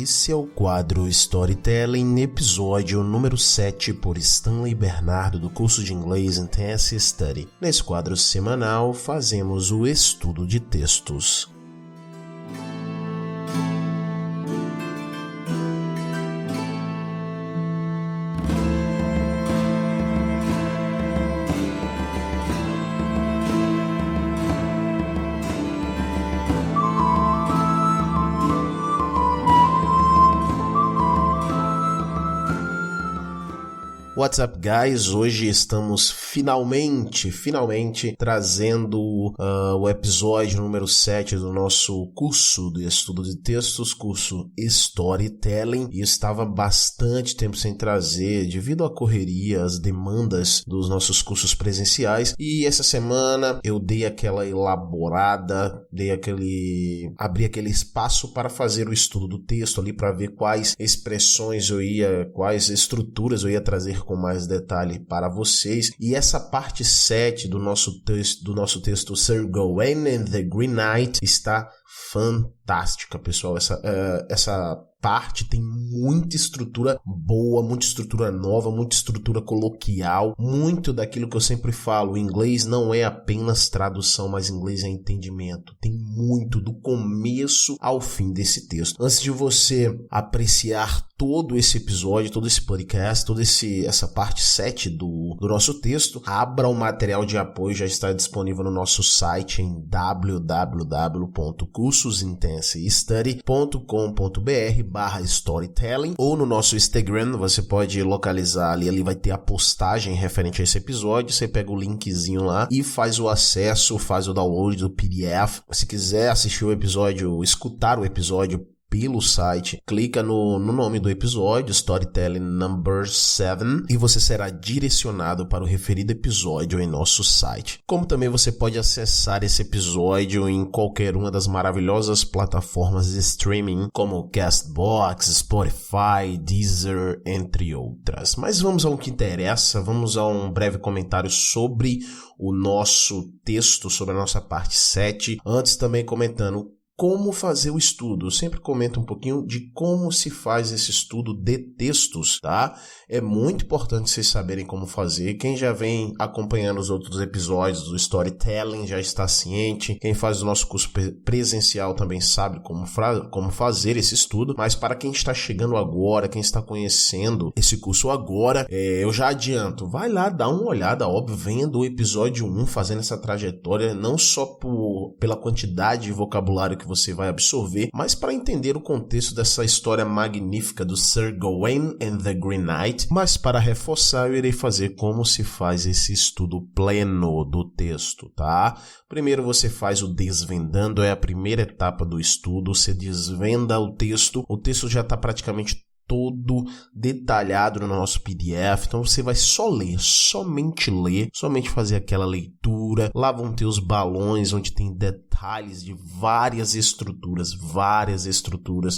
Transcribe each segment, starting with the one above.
Esse é o quadro Storytelling, episódio número 7 por Stanley Bernardo do curso de inglês Intense Study. Nesse quadro semanal fazemos o estudo de textos. What's up, guys? Hoje estamos finalmente trazendo o episódio número 7 do nosso curso de estudo de textos, curso Storytelling, e estava bastante tempo sem trazer devido à correria, às demandas dos nossos cursos presenciais, e essa semana eu dei aquela elaborada, abri aquele espaço para fazer o estudo do texto ali, para ver quais expressões quais estruturas eu ia trazer com mais detalhe para vocês. E essa parte 7 do nosso texto Sir Gawain and the Green Knight está fantástica, pessoal. Essa parte tem muita estrutura boa, muita estrutura nova, muita estrutura coloquial, muito daquilo que eu sempre falo. O inglês não é apenas tradução, mas inglês é entendimento. Tem muito do começo ao fim desse texto. Antes de você apreciar todo esse episódio, todo esse podcast, essa parte 7 do nosso texto, abra o material de apoio, já está disponível no nosso site em www.cursosintenselystudy.com.br/storytelling, ou no nosso Instagram. Você pode localizar ali vai ter a postagem referente a esse episódio. Você pega o linkzinho lá e faz o acesso, faz o download do PDF. Se quiser assistir o episódio, escutar o episódio pelo site, clica no nome do episódio, Storytelling Number 7, e você será direcionado para o referido episódio em nosso site. Como também você pode acessar esse episódio em qualquer uma das maravilhosas plataformas de streaming, como Castbox, Spotify, Deezer, entre outras. Mas vamos ao que interessa, vamos a um breve comentário sobre o nosso texto, sobre a nossa parte 7. Antes também comentando como fazer o estudo. Eu sempre comento um pouquinho de como se faz esse estudo de textos, tá? É muito importante vocês saberem como fazer. Quem já vem acompanhando os outros episódios do Storytelling já está ciente. Quem faz o nosso curso presencial também sabe como fazer esse estudo. Mas para quem está chegando agora, quem está conhecendo esse curso agora, eu já adianto. Vai lá, dá uma olhada, óbvio, vendo o episódio 1, fazendo essa trajetória, não só pela quantidade de vocabulário que você vai absorver, mas para entender o contexto dessa história magnífica do Sir Gawain and the Green Knight. Mas para reforçar, eu irei fazer como se faz esse estudo pleno do texto, tá? Primeiro você faz o desvendando, é a primeira etapa do estudo. Você desvenda o texto já está praticamente todo detalhado no nosso PDF, então você vai somente fazer aquela leitura. Lá vão ter os balões onde tem detalhes de várias estruturas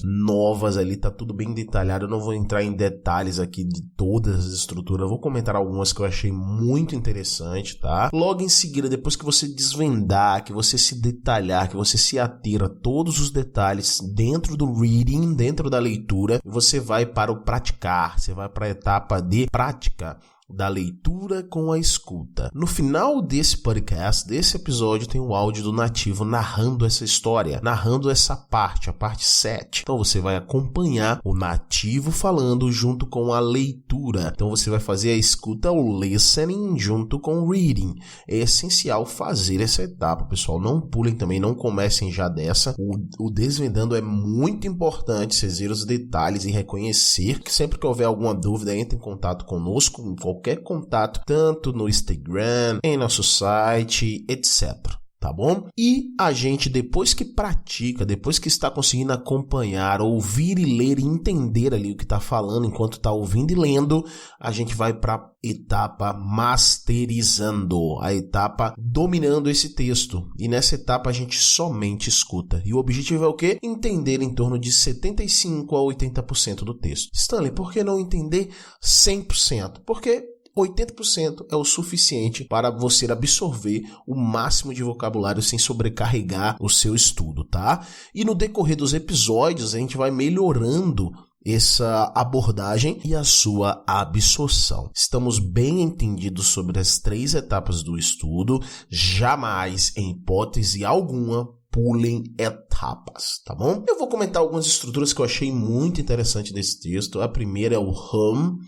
novas ali, tá tudo bem detalhado. Eu não vou entrar em detalhes aqui de todas as estruturas, eu vou comentar algumas que eu achei muito interessante, tá? Logo em seguida, depois que você desvendar, que você se detalhar, que você se ater a todos os detalhes dentro do reading, dentro da leitura, você vai para o praticar, você vai para a etapa de prática da leitura com a escuta. No final desse podcast, desse episódio, tem o áudio do nativo narrando essa história, narrando essa parte, a parte 7. Então você vai acompanhar o nativo falando junto com a leitura. Então você vai fazer a escuta, o listening, junto com o reading. É essencial fazer essa etapa, pessoal. Não pulem também, não comecem já dessa. O desvendando é muito importante, vocês verem os detalhes e reconhecer que sempre que houver alguma dúvida, entre em contato conosco, em qualquer contato, tanto no Instagram, em nosso site, etc. Tá bom? E a gente, depois que pratica, depois que está conseguindo acompanhar, ouvir e ler e entender ali o que está falando enquanto está ouvindo e lendo, a gente vai para a etapa masterizando, a etapa dominando esse texto. E nessa etapa a gente somente escuta. E o objetivo é o quê? Entender em torno de 75% a 80% do texto. Stanley, por que não entender 100%? Porque 80% é o suficiente para você absorver o máximo de vocabulário sem sobrecarregar o seu estudo, tá? E no decorrer dos episódios a gente vai melhorando essa abordagem e a sua absorção. Estamos bem entendidos sobre as 3 etapas do estudo, jamais, em hipótese alguma, pulem etapas, tá bom? Eu vou comentar algumas estruturas que eu achei muito interessante desse texto. A primeira é o whom,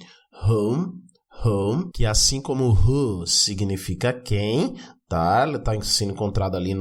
que assim como who significa quem, tá? Ele está sendo encontrado ali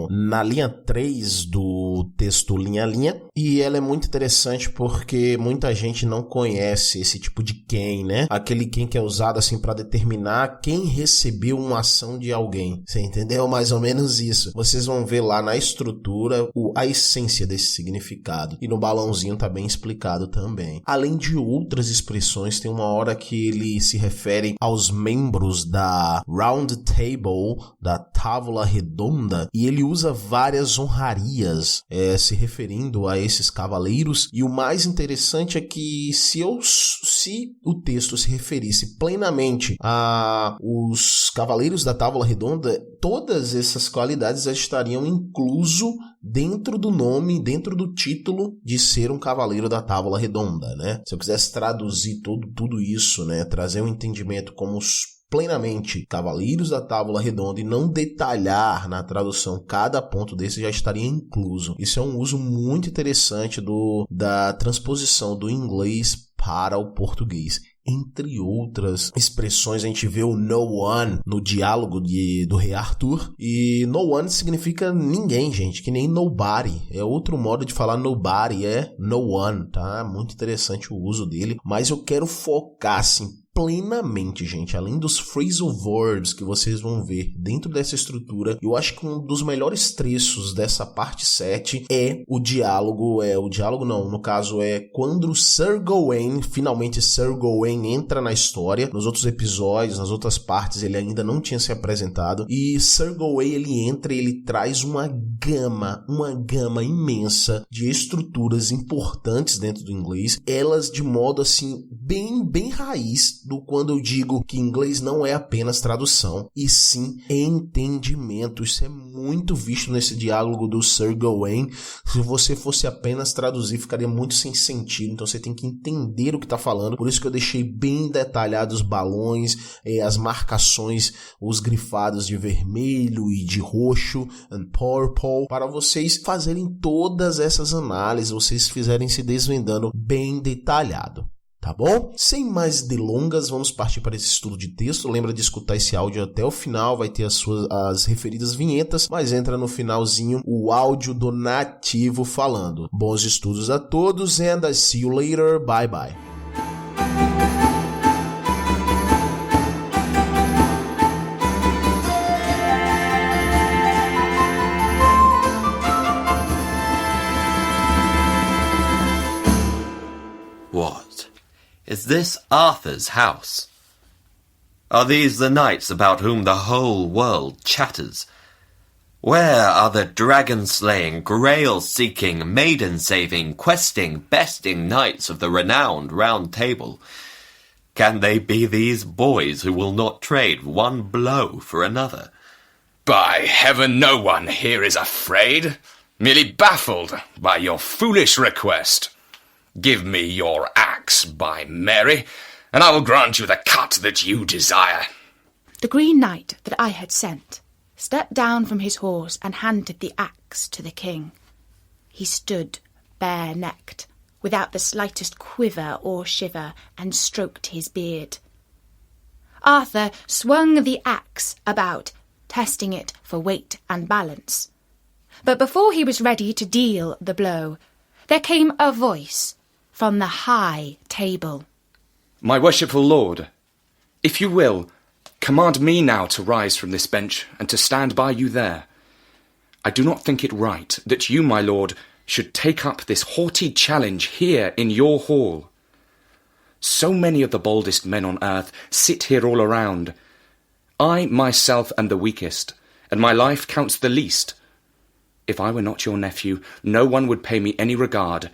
na linha 3 do texto linha a linha, e ela é muito interessante porque muita gente não conhece esse tipo de quem, né? Aquele quem que é usado assim para determinar quem recebeu uma ação de alguém. Você entendeu? Mais ou menos isso. Vocês vão ver lá na estrutura a essência desse significado, e no balãozinho tá bem explicado também. Além de outras expressões, tem uma hora que ele se refere aos membros da Round Table, da Távola Redonda, e ele usa várias honrarias se referindo a esses cavaleiros, e o mais interessante é que se o texto se referisse plenamente a os cavaleiros da Távola Redonda, todas essas qualidades já estariam incluso dentro do nome, dentro do título de ser um cavaleiro da Távola Redonda, né? Se eu quisesse traduzir tudo isso, né, trazer um entendimento como plenamente Cavaleiros da Távola Redonda e não detalhar na tradução cada ponto desse, já estaria incluso. Isso é um uso muito interessante da transposição do inglês para o português. Entre outras expressões, a gente vê o no one no diálogo do Rei Arthur, e no one significa ninguém, gente, que nem nobody. É outro modo de falar nobody, é no one, tá? Muito interessante o uso dele, mas eu quero focar, assim, plenamente, gente, além dos phrasal verbs que vocês vão ver dentro dessa estrutura. Eu acho que um dos melhores trechos dessa parte 7 é o diálogo, no caso é quando Sir Gawain, finalmente Sir Gawain entra na história. Nos outros episódios, nas outras partes, ele ainda não tinha se apresentado, e Sir Gawain, ele entra e ele traz uma gama imensa de estruturas importantes dentro do inglês, elas de modo assim, bem raiz do quando eu digo que inglês não é apenas tradução, e sim entendimento. Isso é muito visto nesse diálogo do Sir Gawain. Se você fosse apenas traduzir, ficaria muito sem sentido, então você tem que entender o que está falando. Por isso que eu deixei bem detalhados os balões, as marcações, os grifados de vermelho e de roxo, and purple, para vocês fazerem todas essas análises, vocês fizerem se desvendando bem detalhado. Tá bom? Sem mais delongas, vamos partir para esse estudo de texto. Lembra de escutar esse áudio até o final, vai ter as referidas vinhetas, mas entra no finalzinho o áudio do nativo falando. Bons estudos a todos, and I see you later. Bye bye. Is this Arthur's house? Are these the knights about whom the whole world chatters? Where are the dragon-slaying, grail-seeking, maiden-saving, questing, besting knights of the renowned Round Table? Can they be these boys who will not trade one blow for another? By heaven, no one here is afraid, merely baffled by your foolish request. Give me your axe, by Mary, and I will grant you the cut that you desire. The Green Knight that I had sent stepped down from his horse and handed the axe to the king. He stood bare-necked, without the slightest quiver or shiver, and stroked his beard. Arthur swung the axe about, testing it for weight and balance. But before he was ready to deal the blow, there came a voice from the high table. My worshipful lord, if you will, command me now to rise from this bench and to stand by you there. I do not think it right that you, my lord, should take up this haughty challenge here in your hall. So many of the boldest men on earth sit here all around. I myself am the weakest, and my life counts the least. If I were not your nephew, no one would pay me any regard.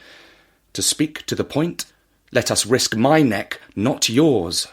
To speak to the point, let us risk my neck, not yours.